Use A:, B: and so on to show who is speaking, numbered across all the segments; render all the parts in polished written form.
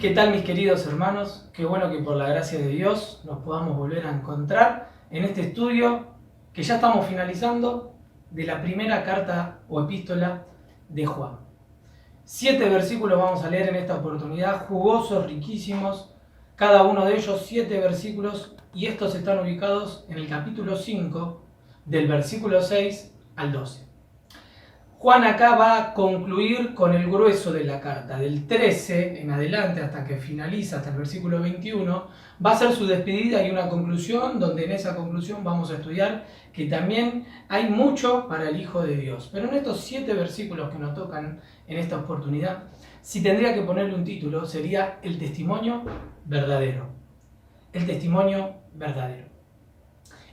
A: ¿Qué tal, mis queridos hermanos? Qué bueno que por la gracia de Dios nos podamos volver a encontrar en este estudio que ya estamos finalizando de la primera carta o epístola de Juan. 7 versículos vamos a leer en esta oportunidad, jugosos, riquísimos, cada uno de ellos 7 versículos, y estos están ubicados en el capítulo 5, del versículo 6 al 12. Juan acá va a concluir con el grueso de la carta, del 13 en adelante hasta que finaliza, hasta el versículo 21, va a ser su despedida y una conclusión, donde en esa conclusión vamos a estudiar que también hay mucho para el Hijo de Dios. Pero en estos 7 versículos que nos tocan en esta oportunidad, si tendría que ponerle un título, sería el testimonio verdadero. El testimonio verdadero.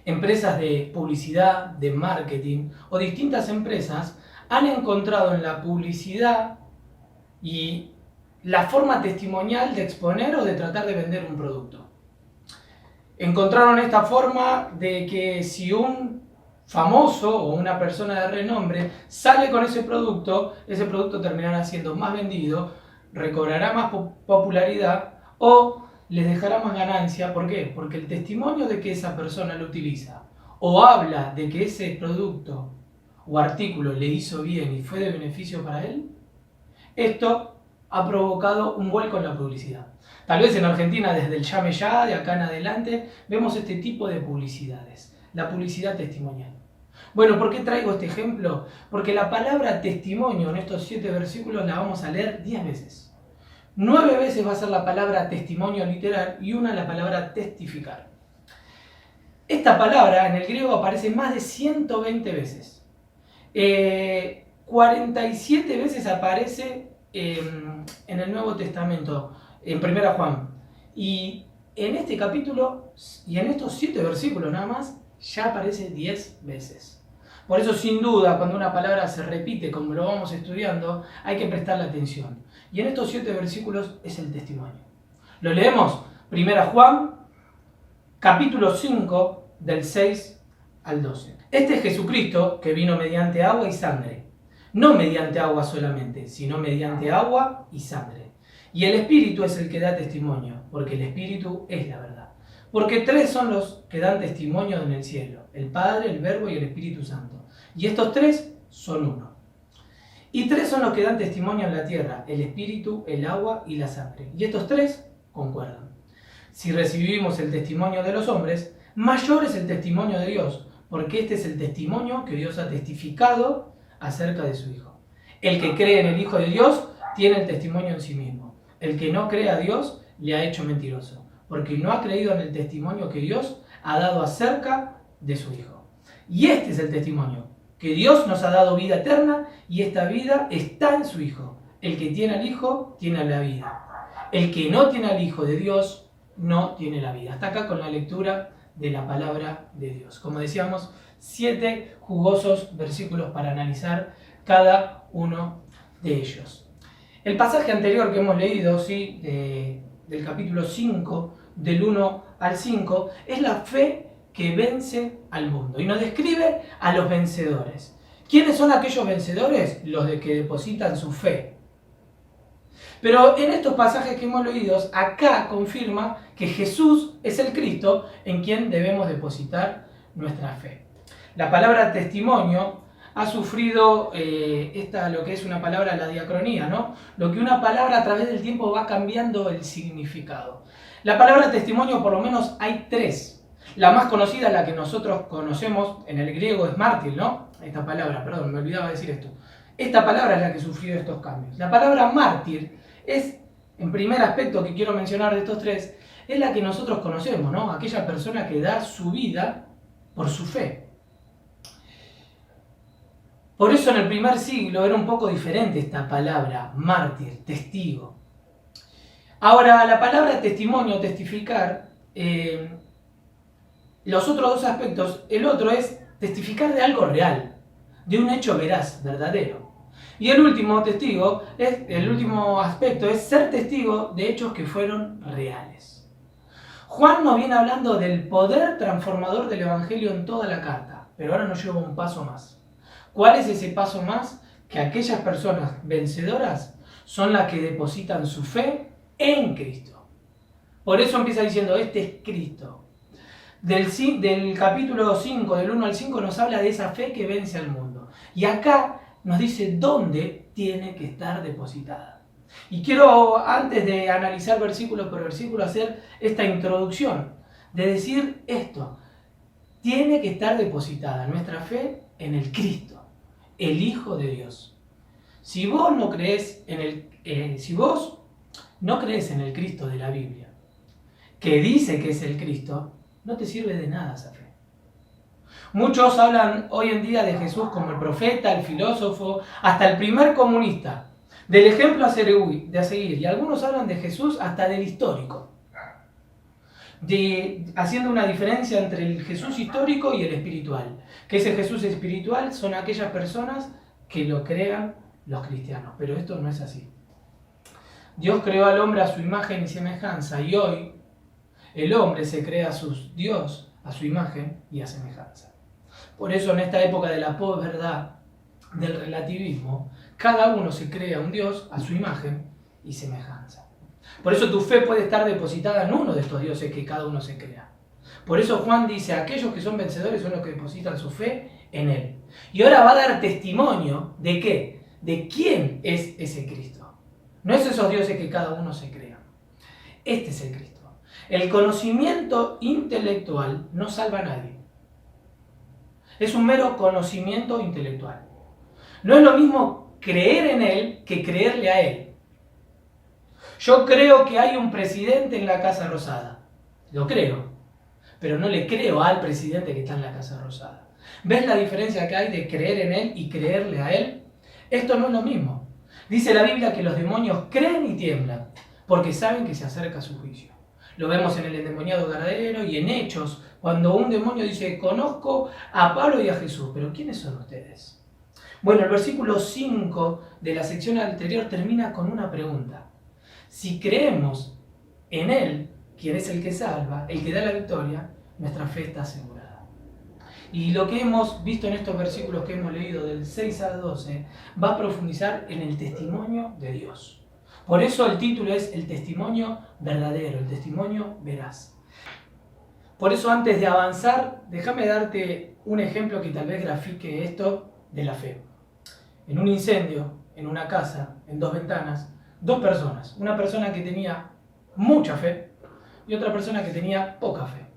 A: Empresas de publicidad, de marketing o distintas empresas han encontrado en la publicidad y la forma testimonial de exponer o de tratar de vender un producto. Encontraron esta forma de que si un famoso o una persona de renombre sale con ese producto terminará siendo más vendido, recobrará más popularidad o les dejará más ganancia. ¿Por qué? Porque el testimonio de que esa persona lo utiliza o habla de que ese producto o artículo le hizo bien y fue de beneficio para él, esto ha provocado un vuelco en la publicidad. Tal vez en Argentina, desde el llame ya, de acá en adelante, vemos este tipo de publicidades, la publicidad testimonial. Bueno, ¿por qué traigo este ejemplo? Porque la palabra testimonio en estos 7 versículos la vamos a leer 10 veces. 9 veces va a ser la palabra testimonio literal y una la palabra testificar. Esta palabra en el griego aparece más de 120 veces. 47 veces aparece en el Nuevo Testamento, en 1 Juan. Y en este capítulo, y en estos 7 versículos nada más, ya aparece 10 veces. Por eso, sin duda, cuando una palabra se repite, como lo vamos estudiando, hay que prestarle atención. Y en estos 7 versículos es el testimonio. Lo leemos, 1 Juan, capítulo 5, del 6 al 12. Este es Jesucristo que vino mediante agua y sangre. No mediante agua solamente, sino mediante agua y sangre. Y el Espíritu es el que da testimonio, porque el Espíritu es la verdad. Porque 3 son los que dan testimonio en el cielo: el Padre, el Verbo y el Espíritu Santo. Y estos 3 son uno. Y 3 son los que dan testimonio en la tierra: el Espíritu, el agua y la sangre. Y estos 3 concuerdan. Si recibimos el testimonio de los hombres, mayor es el testimonio de Dios, porque este es el testimonio que Dios ha testificado acerca de su Hijo. El que cree en el Hijo de Dios tiene el testimonio en sí mismo. El que no cree a Dios le ha hecho mentiroso, porque no ha creído en el testimonio que Dios ha dado acerca de su Hijo. Y este es el testimonio, que Dios nos ha dado vida eterna y esta vida está en su Hijo. El que tiene al Hijo tiene la vida. El que no tiene al Hijo de Dios no tiene la vida. Hasta acá con la lectura de la palabra de Dios. Como decíamos, 7 jugosos versículos para analizar cada uno de ellos. El pasaje anterior que hemos leído, ¿sí? Del capítulo 5, del 1 al 5, es la fe que vence al mundo. Y nos describe a los vencedores. ¿Quiénes son aquellos vencedores? Los de que depositan su fe. Pero en estos pasajes que hemos leído, acá confirma que Jesús es el Cristo en quien debemos depositar nuestra fe. La palabra testimonio ha sufrido lo que es una palabra, la diacronía, ¿no? Lo que una palabra a través del tiempo va cambiando el significado. La palabra testimonio, por lo menos hay 3. La más conocida, la que nosotros conocemos en el griego, es mártir, ¿no? Esta palabra, perdón, me olvidaba decir esto. Esta palabra es la que sufrió estos cambios. La palabra mártir es, en primer aspecto que quiero mencionar de estos 3, es la que nosotros conocemos, ¿no? Aquella persona que da su vida por su fe. Por eso en el primer siglo era un poco diferente esta palabra, mártir, testigo. Ahora, la palabra testimonio, testificar, los otros 2 aspectos, el otro es testificar de algo real, de un hecho veraz, verdadero. Y el último aspecto es ser testigo de hechos que fueron reales. Juan nos viene hablando del poder transformador del Evangelio en toda la carta, pero ahora nos lleva un paso más. ¿Cuál es ese paso más? Que aquellas personas vencedoras son las que depositan su fe en Cristo. Por eso empieza diciendo, este es Cristo. Del capítulo 5, del 1 al 5, nos habla de esa fe que vence al mundo. Y acá nos dice dónde tiene que estar depositada. Y quiero, antes de analizar versículo por versículo, hacer esta introducción, de decir esto. Tiene que estar depositada nuestra fe en el Cristo, el Hijo de Dios. Si vos no crees en el Cristo de la Biblia, que dice que es el Cristo, no te sirve de nada esa fe. Muchos hablan hoy en día de Jesús como el profeta, el filósofo, hasta el primer comunista, del ejemplo a seguir, y algunos hablan de Jesús hasta del histórico, haciendo una diferencia entre el Jesús histórico y el espiritual. Que ese Jesús espiritual son aquellas personas que lo crean los cristianos, pero esto no es así. Dios creó al hombre a su imagen y semejanza, y hoy el hombre se crea a Dios a su imagen y a semejanza. Por eso en esta época de la posverdad, del relativismo, cada uno se crea un Dios a su imagen y semejanza. Por eso tu fe puede estar depositada en uno de estos dioses que cada uno se crea. Por eso Juan dice, aquellos que son vencedores son los que depositan su fe en Él. Y ahora va a dar testimonio ¿de qué? De quién es ese Cristo. No es esos dioses que cada uno se crea. Este es el Cristo. El conocimiento intelectual no salva a nadie. Es un mero conocimiento intelectual. No es lo mismo creer en Él que creerle a Él. Yo creo que hay un presidente en la Casa Rosada. Lo creo. Pero no le creo al presidente que está en la Casa Rosada. ¿Ves la diferencia que hay de creer en Él y creerle a Él? Esto no es lo mismo. Dice la Biblia que los demonios creen y tiemblan porque saben que se acerca su juicio. Lo vemos en el endemoniado Gadareno y en Hechos, cuando un demonio dice, conozco a Pablo y a Jesús, pero ¿quiénes son ustedes? Bueno, el versículo 5 de la sección anterior termina con una pregunta. Si creemos en Él, quien es el que salva, el que da la victoria, nuestra fe está asegurada. Y lo que hemos visto en estos versículos que hemos leído del 6 al 12 va a profundizar en el testimonio de Dios. Por eso el título es el testimonio verdadero, el testimonio veraz. Por eso antes de avanzar, déjame darte un ejemplo que tal vez grafique esto de la fe. En un incendio, en una casa, en dos ventanas, dos personas. Una persona que tenía mucha fe y otra persona que tenía poca fe.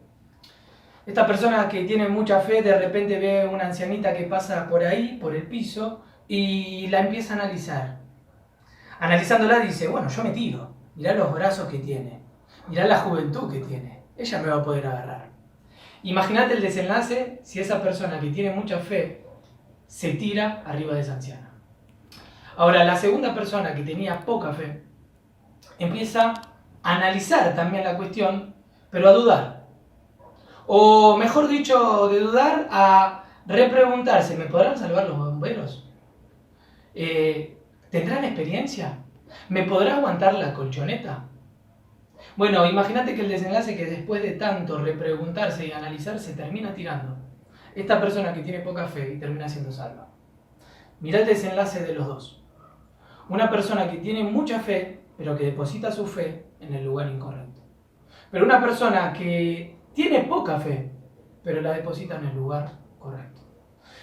A: Esta persona que tiene mucha fe de repente ve una ancianita que pasa por ahí, por el piso, y la empieza a analizar. Analizándola dice, bueno, yo me tiro, mirá los brazos que tiene, mirá la juventud que tiene, ella me va a poder agarrar. Imagínate el desenlace si esa persona que tiene mucha fe se tira arriba de esa anciana. Ahora, la segunda persona que tenía poca fe empieza a analizar también la cuestión, pero a dudar. O mejor dicho, de dudar a repreguntarse, ¿me podrán salvar los bomberos? ¿Tendrán experiencia? ¿Me podrá aguantar la colchoneta? Bueno, imagínate que el desenlace que después de tanto repreguntarse y analizar se termina tirando. Esta persona que tiene poca fe y termina siendo salva. Mirá el desenlace de los dos. Una persona que tiene mucha fe, pero que deposita su fe en el lugar incorrecto. Pero una persona que tiene poca fe, pero la deposita en el lugar correcto.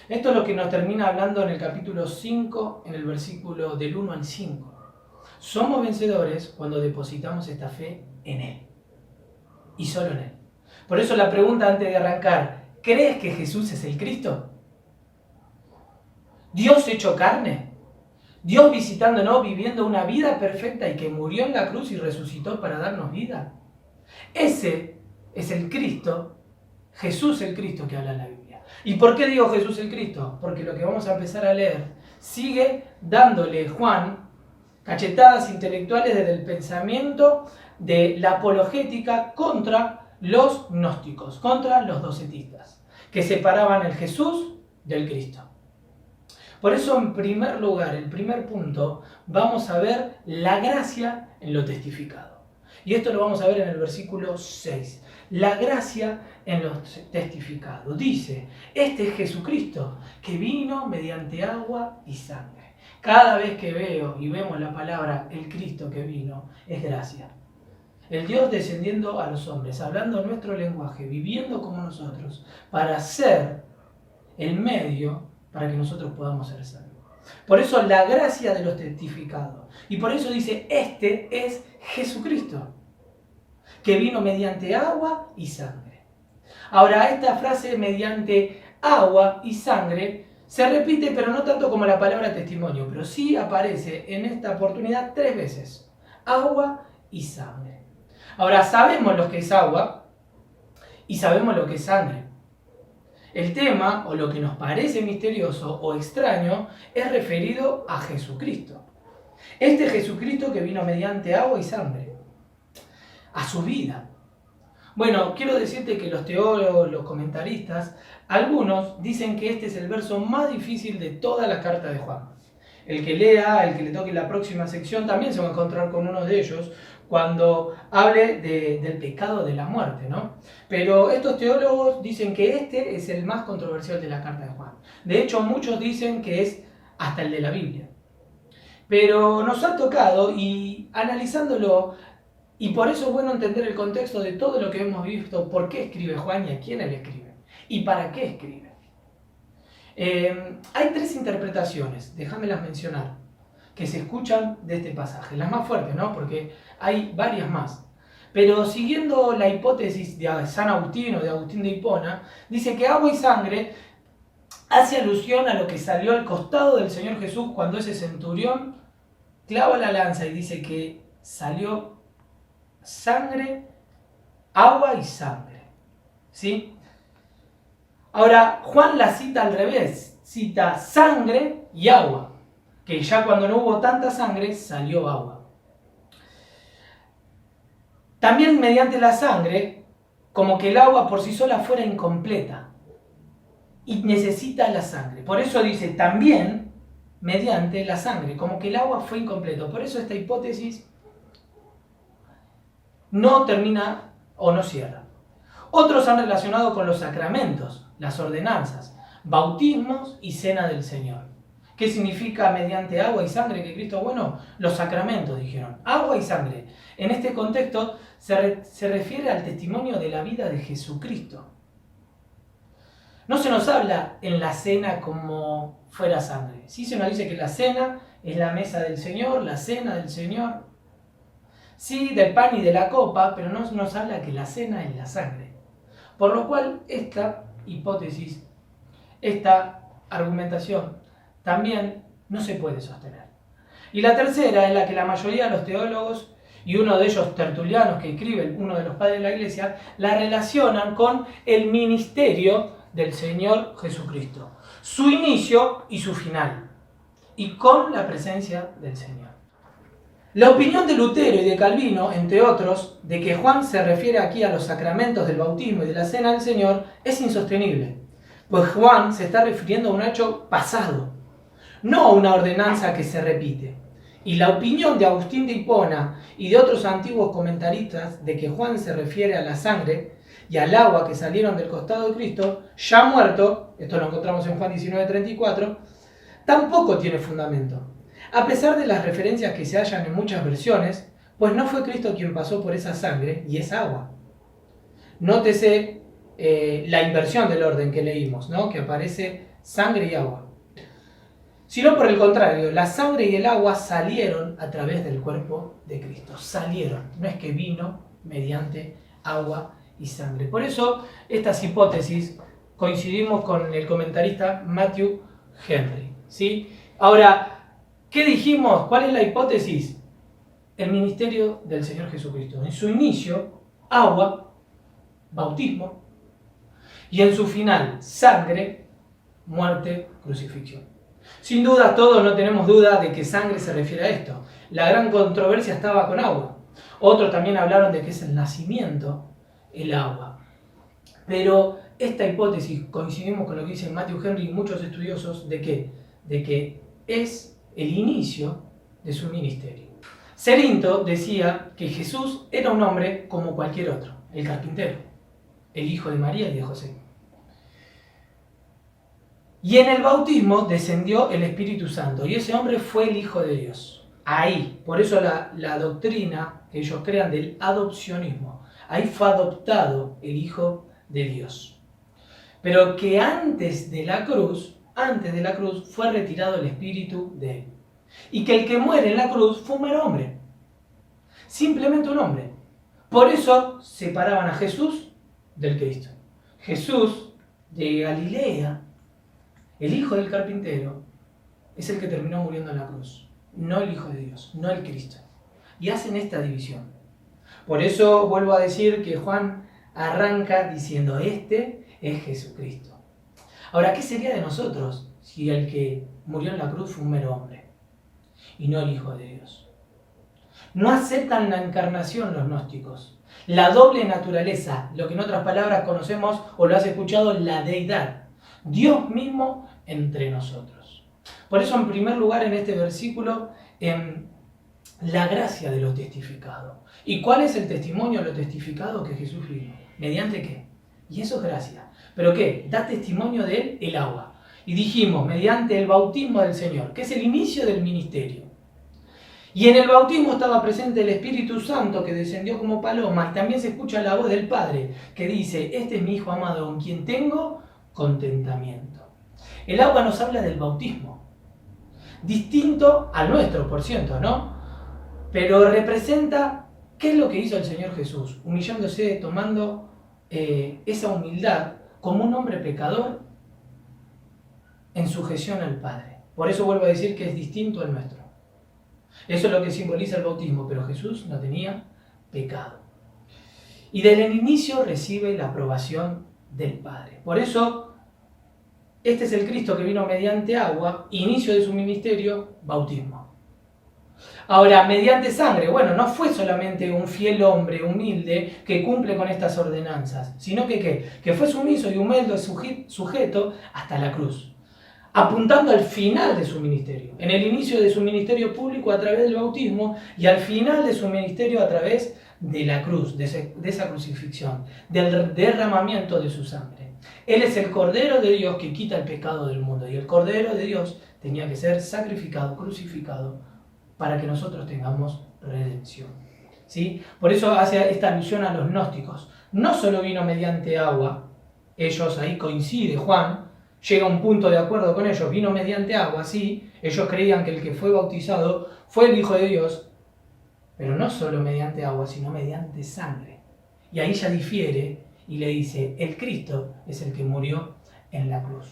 A: Esto es lo que nos termina hablando en el capítulo 5, en el versículo del 1 al 5. Somos vencedores cuando depositamos esta fe en Él. Y solo en Él. Por eso la pregunta antes de arrancar, ¿crees que Jesús es el Cristo? ¿Dios hecho carne? ¿Dios visitándonos, viviendo una vida perfecta y que murió en la cruz y resucitó para darnos vida? Ese es el Cristo, Jesús el Cristo que habla en la Biblia. ¿Y por qué digo Jesús el Cristo? Porque lo que vamos a empezar a leer sigue dándole Juan cachetadas intelectuales desde el pensamiento de la apologética contra los gnósticos, contra los docetistas, que separaban el Jesús del Cristo. Por eso, en primer lugar, el primer punto, vamos a ver la gracia en lo testificado. Y esto lo vamos a ver en el versículo 6. La gracia en lo testificado. Dice, este es Jesucristo, que vino mediante agua y sangre. Cada vez que veo y vemos la palabra el Cristo que vino, es gracia. El Dios descendiendo a los hombres, hablando nuestro lenguaje, viviendo como nosotros, para ser el medio para que nosotros podamos ser salvos. Por eso la gracia de los testificados. Y por eso dice, este es Jesucristo, que vino mediante agua y sangre. Ahora, esta frase mediante agua y sangre se repite, pero no tanto como la palabra testimonio, pero sí aparece en esta oportunidad 3 veces. Agua y sangre. Ahora, sabemos lo que es agua y sabemos lo que es sangre. El tema, o lo que nos parece misterioso o extraño, es referido a Jesucristo. Este Jesucristo que vino mediante agua y sangre, a su vida. Bueno, quiero decirte que los teólogos, los comentaristas, algunos dicen que este es el verso más difícil de toda la carta de Juan. El que lea, el que le toque la próxima sección, también se va a encontrar con uno de ellos cuando hable del pecado de la muerte, ¿no? Pero estos teólogos dicen que este es el más controversial de la carta de Juan. De hecho, muchos dicen que es hasta el de la Biblia. Pero nos ha tocado, y analizándolo, y por eso es bueno entender el contexto de todo lo que hemos visto, por qué escribe Juan y a quién él escribe, y para qué escribe. Hay 3 interpretaciones, déjamelas mencionar, que se escuchan de este pasaje. Las más fuertes, ¿no? Porque hay varias más. Pero siguiendo la hipótesis de San Agustín o de Agustín de Hipona, dice que agua y sangre hace alusión a lo que salió al costado del Señor Jesús cuando ese centurión clava la lanza y dice que salió sangre, agua y sangre. ¿Sí? Ahora, Juan la cita al revés, cita sangre y agua, que ya cuando no hubo tanta sangre, salió agua. También mediante la sangre, como que el agua por sí sola fuera incompleta, y necesita la sangre. Por eso dice también mediante la sangre, como que el agua fue incompleto. Por eso esta hipótesis no termina o no cierra. Otros han relacionado con los sacramentos, las ordenanzas, bautismos y cena del Señor. ¿Qué significa mediante agua y sangre que Cristo? Bueno, los sacramentos, dijeron. Agua y sangre. En este contexto se refiere al testimonio de la vida de Jesucristo. No se nos habla en la cena como fuera sangre. Sí se nos dice que la cena es la mesa del Señor, la cena del Señor. Sí, del pan y de la copa, pero no nos habla que la cena es la sangre. Por lo cual, esta hipótesis, esta argumentación, también no se puede sostener. Y la tercera es la que la mayoría de los teólogos, y uno de ellos Tertuliano, que escribe, uno de los padres de la Iglesia, la relacionan con el ministerio del Señor Jesucristo, su inicio y su final, y con la presencia del Señor. La opinión de Lutero y de Calvino, entre otros, de que Juan se refiere aquí a los sacramentos del bautismo y de la cena del Señor, es insostenible, pues Juan se está refiriendo a un hecho pasado, no a una ordenanza que se repite. Y la opinión de Agustín de Hipona y de otros antiguos comentaristas de que Juan se refiere a la sangre y al agua que salieron del costado de Cristo, ya muerto, esto lo encontramos en Juan 19:34, tampoco tiene fundamento. A pesar de las referencias que se hallan en muchas versiones, pues no fue Cristo quien pasó por esa sangre y esa agua. Nótese la inversión del orden que leímos, ¿no? Que aparece sangre y agua. Sino por el contrario, la sangre y el agua salieron a través del cuerpo de Cristo. Salieron, no es que vino mediante agua y sangre. Por eso, estas hipótesis coincidimos con el comentarista Matthew Henry, ¿sí? Ahora, ¿qué dijimos? ¿Cuál es la hipótesis? El ministerio del Señor Jesucristo. En su inicio, agua, bautismo, y en su final, sangre, muerte, crucifixión. Sin duda, todos no tenemos duda de que sangre se refiere a esto. La gran controversia estaba con agua. Otros también hablaron de que es el nacimiento, el agua. Pero esta hipótesis, coincidimos con lo que dicen Matthew Henry y muchos estudiosos, ¿de qué? De que es el inicio de su ministerio. Cerinto decía que Jesús era un hombre como cualquier otro, el carpintero, el hijo de María y de José. Y en el bautismo descendió el Espíritu Santo y ese hombre fue el Hijo de Dios. Ahí, por eso la doctrina que ellos crean del adopcionismo, ahí fue adoptado el Hijo de Dios. Pero que antes de la cruz fue retirado el Espíritu de él. Y que el que muere en la cruz fue un mero hombre. Simplemente un hombre. Por eso separaban a Jesús del Cristo. Jesús de Galilea, el hijo del carpintero, es el que terminó muriendo en la cruz. No el Hijo de Dios, no el Cristo. Y hacen esta división. Por eso vuelvo a decir que Juan arranca diciendo, este es Jesucristo. Ahora, ¿qué sería de nosotros si el que murió en la cruz fue un mero hombre y no el Hijo de Dios? No aceptan la encarnación los gnósticos, la doble naturaleza, lo que en otras palabras conocemos o lo has escuchado, la deidad, Dios mismo entre nosotros. Por eso, en primer lugar, en este versículo, la gracia de lo testificado. ¿Y cuál es el testimonio de lo testificado? Que Jesús vino. ¿Mediante qué? Y eso es gracia. ¿Pero qué? Da testimonio de él el agua. Y dijimos, mediante el bautismo del Señor, que es el inicio del ministerio. Y en el bautismo estaba presente el Espíritu Santo que descendió como paloma y también se escucha la voz del Padre que dice, este es mi Hijo amado con quien tengo contentamiento. El agua nos habla del bautismo, distinto al nuestro, por cierto, ¿no? Pero representa qué es lo que hizo el Señor Jesús, humillándose, tomando esa humildad como un hombre pecador en sujeción al Padre. Por eso vuelvo a decir que es distinto al nuestro. Eso es lo que simboliza el bautismo, pero Jesús no tenía pecado. Y desde el inicio recibe la aprobación del Padre. Por eso, este es el Cristo que vino mediante agua, inicio de su ministerio, bautismo. Ahora, mediante sangre, bueno, no fue solamente un fiel hombre humilde que cumple con estas ordenanzas, sino que fue sumiso y humilde sujeto hasta la cruz, apuntando al final de su ministerio, en el inicio de su ministerio público a través del bautismo y al final de su ministerio a través de la cruz, de esa crucifixión, del derramamiento de su sangre. Él es el Cordero de Dios que quita el pecado del mundo y el Cordero de Dios tenía que ser sacrificado, crucificado, para que nosotros tengamos redención. ¿Sí? Por eso hace esta alusión a los gnósticos. No solo vino mediante agua, ellos ahí coincide Juan, llega a un punto de acuerdo con ellos, vino mediante agua, sí, ellos creían que el que fue bautizado fue el Hijo de Dios, pero no solo mediante agua, sino mediante sangre. Y ahí ya difiere y le dice, el Cristo es el que murió en la cruz.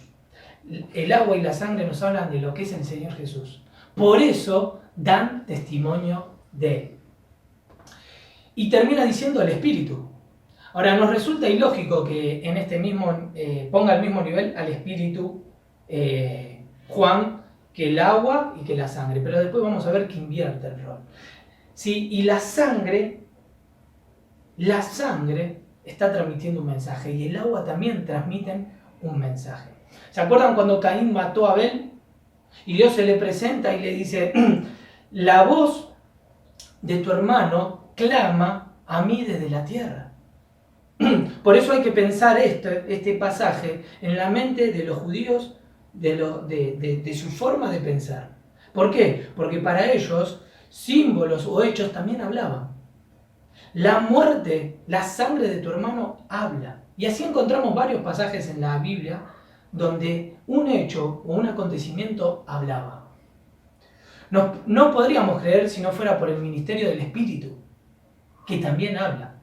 A: El agua y la sangre nos hablan de lo que es el Señor Jesús. Por eso dan testimonio de él. Y termina diciendo el Espíritu. Ahora, nos resulta ilógico que en este mismo ponga al mismo nivel al Espíritu Juan que el agua y que la sangre, pero después vamos a ver que invierte el rol. Sí, y la sangre está transmitiendo un mensaje y el agua también transmiten un mensaje. ¿Se acuerdan cuando Caín mató a Abel? Y Dios se le presenta y le dice, la voz de tu hermano clama a mí desde la tierra. Por eso hay que pensar este pasaje en la mente de los judíos, de su forma de pensar. ¿Por qué? Porque para ellos símbolos o hechos también hablaban. La muerte, la sangre de tu hermano habla. Y así encontramos varios pasajes en la Biblia donde un hecho o un acontecimiento hablaba. No podríamos creer si no fuera por el ministerio del Espíritu, que también habla.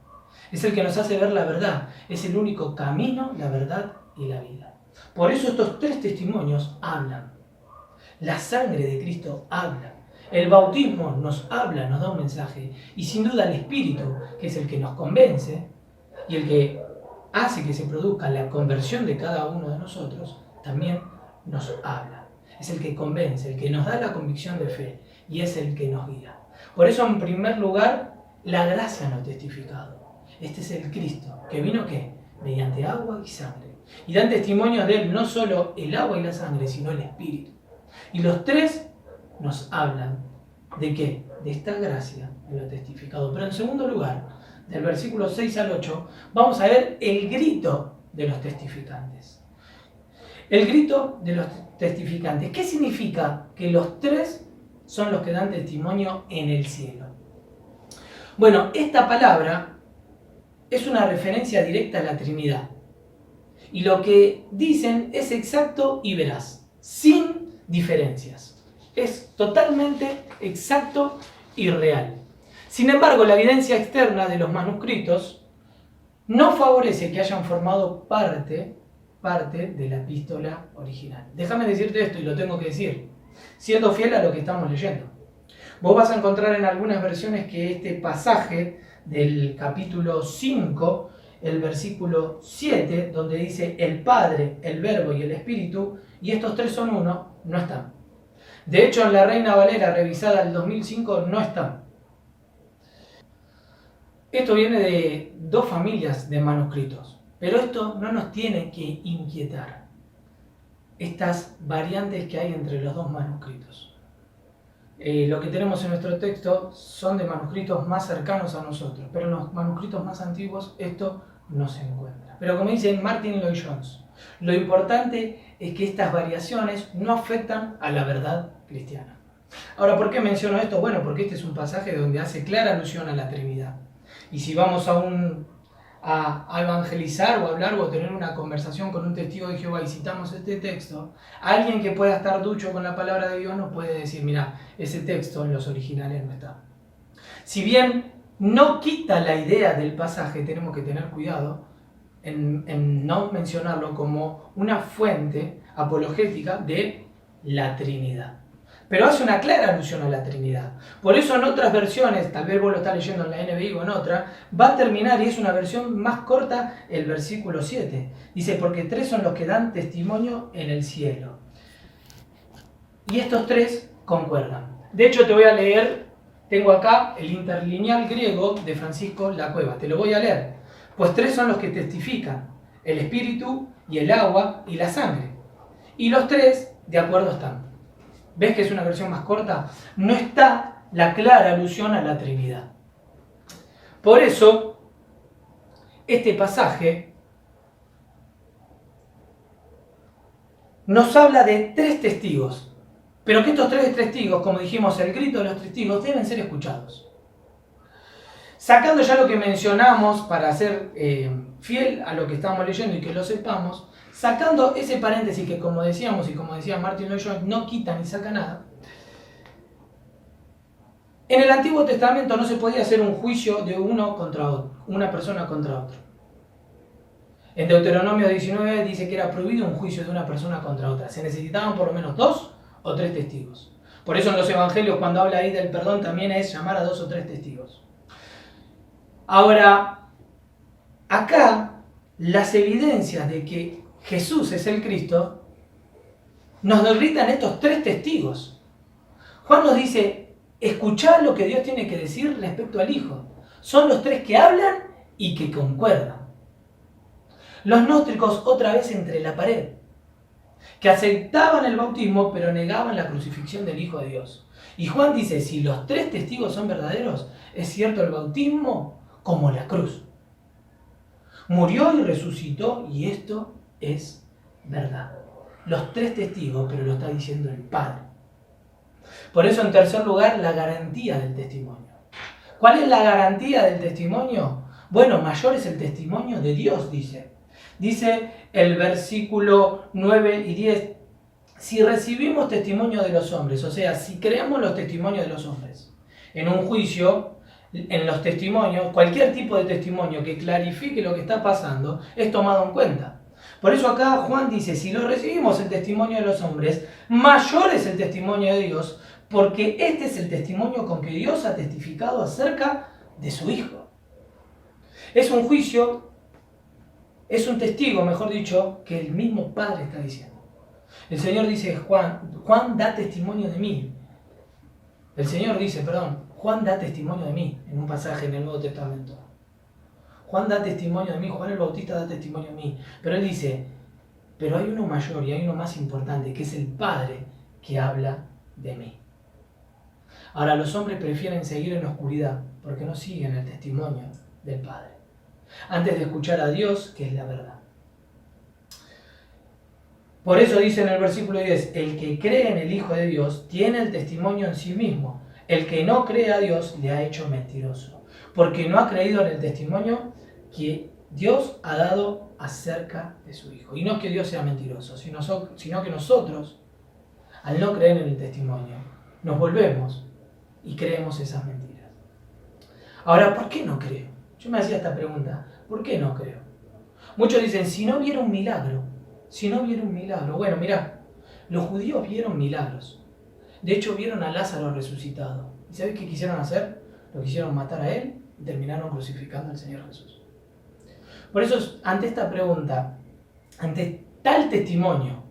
A: Es el que nos hace ver la verdad. Es el único camino, la verdad y la vida. Por eso estos tres testimonios hablan. La sangre de Cristo habla. El bautismo nos habla, nos da un mensaje. Y sin duda el Espíritu, que es el que nos convence y el que hace que se produzca la conversión de cada uno de nosotros, también nos habla. Es el que convence, el que nos da la convicción de fe y es el que nos guía. Por eso, en primer lugar, la gracia no testificado. Este es el Cristo, que vino ¿qué? Mediante agua y sangre. Y dan testimonio de él no solo el agua y la sangre, sino el Espíritu. Y los tres nos hablan de ¿qué? De esta gracia en lo testificado. Pero en segundo lugar, del versículo 6 al 8, vamos a ver el grito de los testificantes. El grito de los testificantes. ¿Qué significa que los tres son los que dan testimonio en el cielo? Bueno, esta palabra es una referencia directa a la Trinidad. Y lo que dicen es exacto y veraz, sin diferencias. Es totalmente exacto y real. Sin embargo, la evidencia externa de los manuscritos no favorece que hayan formado parte de la epístola original. Déjame decirte esto, y lo tengo que decir, siendo fiel a lo que estamos leyendo. Vos vas a encontrar en algunas versiones que este pasaje del capítulo 5, el versículo 7, donde dice el Padre, el Verbo y el Espíritu, y estos tres son uno, no están. De hecho, en la Reina Valera revisada del 2005 no están. Esto viene de dos familias de manuscritos, pero esto no nos tiene que inquietar. Estas variantes que hay entre los dos manuscritos. Lo que tenemos en nuestro texto son de manuscritos más cercanos a nosotros, pero en los manuscritos más antiguos esto no se encuentra. Pero como dice Martin Lloyd-Jones, lo importante es que estas variaciones no afectan a la verdad cristiana. Ahora, ¿por qué menciono esto? Bueno, porque este es un pasaje donde hace clara alusión a la Trinidad. Y si vamos a evangelizar o hablar o tener una conversación con un testigo de Jehová y citamos este texto, alguien que pueda estar ducho con la palabra de Dios nos puede decir, mira, ese texto en los originales no está. Si bien no quita la idea del pasaje, tenemos que tener cuidado en no mencionarlo como una fuente apologética de la Trinidad. Pero hace una clara alusión a la Trinidad. Por eso en otras versiones, tal vez vos lo estás leyendo en la NBI o en otra, va a terminar, y es una versión más corta, el versículo 7. Dice, porque tres son los que dan testimonio en el cielo. Y estos tres concuerdan. De hecho, te voy a leer, tengo acá el interlineal griego de Francisco Lacueva. Te lo voy a leer. Pues tres son los que testifican, el espíritu y el agua y la sangre. Y los tres de acuerdo están. ¿Ves que es una versión más corta? No está la clara alusión a la Trinidad. Por eso, este pasaje nos habla de tres testigos, pero que estos tres testigos, como dijimos, el grito de los testigos, deben ser escuchados. Sacando ya lo que mencionamos para ser fiel a lo que estamos leyendo y que lo sepamos, sacando ese paréntesis que, como decíamos y como decía Martin Lloyd-Jones, no quita ni saca nada. En el Antiguo Testamento no se podía hacer un juicio de uno contra otro, una persona contra otro. En Deuteronomio 19 dice que era prohibido un juicio de una persona contra otra. Se necesitaban por lo menos 2 o 3 testigos. Por eso en los evangelios, cuando habla ahí del perdón, también es llamar a 2 o 3 testigos. Ahora, acá las evidencias de que Jesús es el Cristo nos gritan estos 3 testigos. Juan nos dice, escuchad lo que Dios tiene que decir respecto al Hijo. Son los 3 que hablan y que concuerdan. Los gnósticos otra vez entre la pared, que aceptaban el bautismo pero negaban la crucifixión del Hijo de Dios. Y Juan dice, si los 3 testigos son verdaderos, es cierto el bautismo como la cruz. Murió y resucitó y esto es verdad. Los 3 testigos, pero lo está diciendo el Padre. Por eso, en tercer lugar, la garantía del testimonio. ¿Cuál es la garantía del testimonio? Bueno, mayor es el testimonio de Dios, dice. Dice el versículo 9 y 10, si recibimos testimonio de los hombres, o sea, si creemos los testimonios de los hombres, en un juicio, en los testimonios, cualquier tipo de testimonio que clarifique lo que está pasando, es tomado en cuenta. Por eso acá Juan dice, si lo recibimos el testimonio de los hombres, mayor es el testimonio de Dios, porque este es el testimonio con que Dios ha testificado acerca de su Hijo. Es un juicio, es un testigo, mejor dicho, que el mismo Padre está diciendo. El Señor dice, Juan da testimonio de mí. Juan da testimonio de mí, en un pasaje en el Nuevo Testamento. Juan da testimonio de mí, Juan el Bautista da testimonio de mí. Pero él dice, pero hay uno mayor y hay uno más importante, que es el Padre que habla de mí. Ahora, los hombres prefieren seguir en la oscuridad porque no siguen el testimonio del Padre, antes de escuchar a Dios, que es la verdad. Por eso dice en el versículo 10, el que cree en el Hijo de Dios tiene el testimonio en sí mismo. El que no cree a Dios le ha hecho mentiroso, porque no ha creído en el testimonio que Dios ha dado acerca de su Hijo. Y no es que Dios sea mentiroso, sino que nosotros, al no creer en el testimonio, nos volvemos y creemos esas mentiras. Ahora, ¿por qué no creo? Yo me hacía esta pregunta, ¿por qué no creo? Muchos dicen, si no hubiera un milagro, Bueno, mirá, los judíos vieron milagros. De hecho, vieron a Lázaro resucitado. ¿Y sabés qué quisieron hacer? Lo quisieron matar a él y terminaron crucificando al Señor Jesús. Por eso, ante esta pregunta, ante tal testimonio,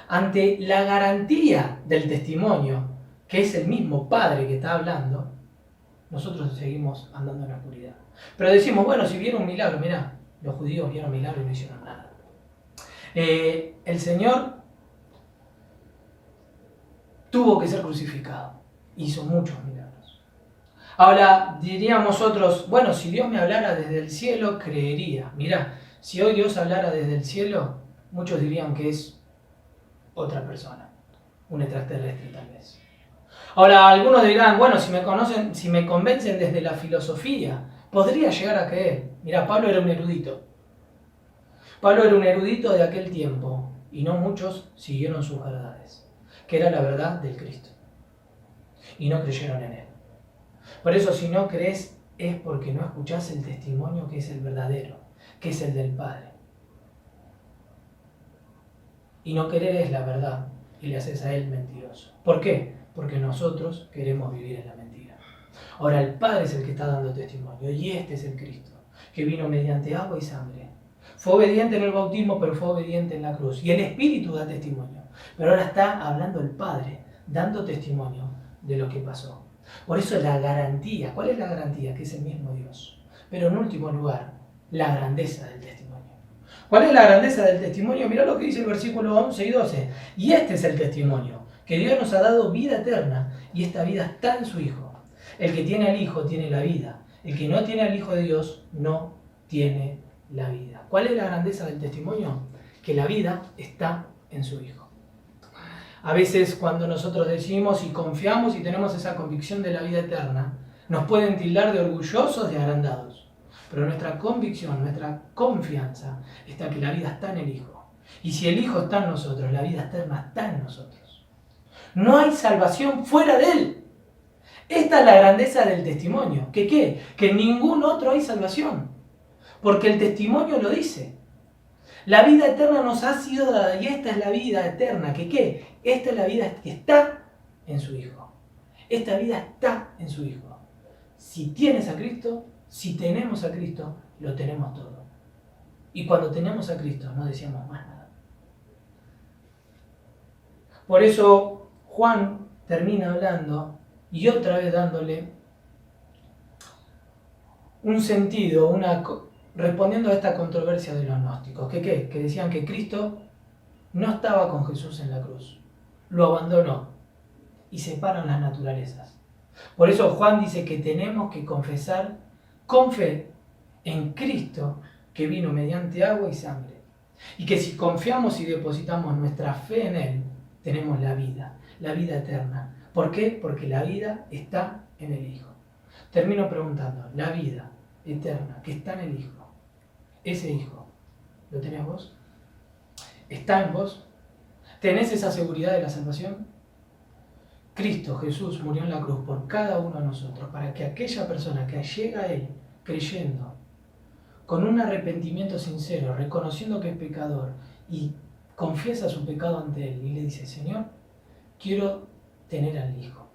A: ante la garantía del testimonio, que es el mismo Padre que está hablando, nosotros seguimos andando en la oscuridad. Pero decimos, bueno, si vieron un milagro, mirá, los judíos vieron milagro y no hicieron nada. El Señor tuvo que ser crucificado. Hizo muchos milagros. Ahora diríamos otros, bueno, si Dios me hablara desde el cielo, creería. Mirá, si hoy Dios hablara desde el cielo, muchos dirían que es otra persona, un extraterrestre tal vez. Ahora algunos dirán, bueno, si me convencen desde la filosofía, podría llegar a creer. Mirá, Pablo era un erudito. Pablo era un erudito de aquel tiempo y no muchos siguieron sus verdades, que era la verdad del Cristo, y no creyeron en él. Por eso, si no crees, es porque no escuchás el testimonio que es el verdadero, que es el del Padre. Y no querer es la verdad y le haces a él mentiroso. ¿Por qué? Porque nosotros queremos vivir en la mentira. Ahora, el Padre es el que está dando testimonio y este es el Cristo, que vino mediante agua y sangre. Fue obediente en el bautismo, pero fue obediente en la cruz. Y el Espíritu da testimonio. Pero ahora está hablando el Padre, dando testimonio de lo que pasó. Por eso la garantía, ¿cuál es la garantía? Que es el mismo Dios. Pero en último lugar, la grandeza del testimonio. ¿Cuál es la grandeza del testimonio? Mirá lo que dice el versículo 11 y 12. Y este es el testimonio, que Dios nos ha dado vida eterna, y esta vida está en su Hijo. El que tiene al Hijo tiene la vida. El que no tiene al Hijo de Dios no tiene la vida. ¿Cuál es la grandeza del testimonio? Que la vida está en su Hijo. A veces cuando nosotros decimos y confiamos y tenemos esa convicción de la vida eterna, nos pueden tildar de orgullosos, de agrandados. Pero nuestra convicción, nuestra confianza está que la vida está en el Hijo. Y si el Hijo está en nosotros, la vida eterna está en nosotros. No hay salvación fuera de Él. Esta es la grandeza del testimonio. ¿Que qué? Que en ningún otro hay salvación. Porque el testimonio lo dice. La vida eterna nos ha sido dada y esta es la vida eterna. ¿Que qué? Esta es la vida que está en su Hijo. Esta vida está en su Hijo. Si tienes a Cristo, si tenemos a Cristo, lo tenemos todo. Y cuando tenemos a Cristo, no deseamos más nada. Por eso Juan termina hablando y otra vez dándole un sentido, respondiendo a esta controversia de los gnósticos. ¿Que qué? Que decían que Cristo no estaba con Jesús en la cruz. Lo abandonó y separan las naturalezas. Por eso Juan dice que tenemos que confesar con fe en Cristo que vino mediante agua y sangre. Y que si confiamos y depositamos nuestra fe en Él, tenemos la vida eterna. ¿Por qué? Porque la vida está en el Hijo. Termino preguntando, la vida eterna que está en el Hijo, ese Hijo, ¿lo tenés vos? ¿Está en vos? ¿Tenés esa seguridad de la salvación? Cristo Jesús murió en la cruz por cada uno de nosotros, para que aquella persona que llega a Él creyendo, con un arrepentimiento sincero, reconociendo que es pecador y confiesa su pecado ante Él y le dice, Señor, quiero tener al Hijo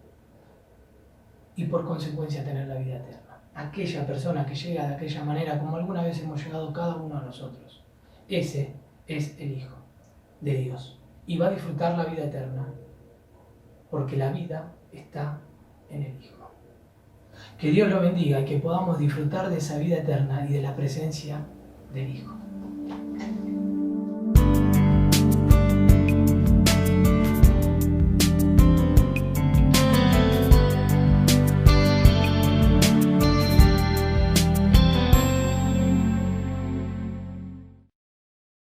A: y por consecuencia tener la vida eterna. Aquella persona que llega de aquella manera, como alguna vez hemos llegado cada uno de nosotros, ese es el Hijo de Dios y va a disfrutar la vida eterna porque la vida está en el Hijo. Que Dios lo bendiga y que podamos disfrutar de esa vida eterna y de la presencia del Hijo.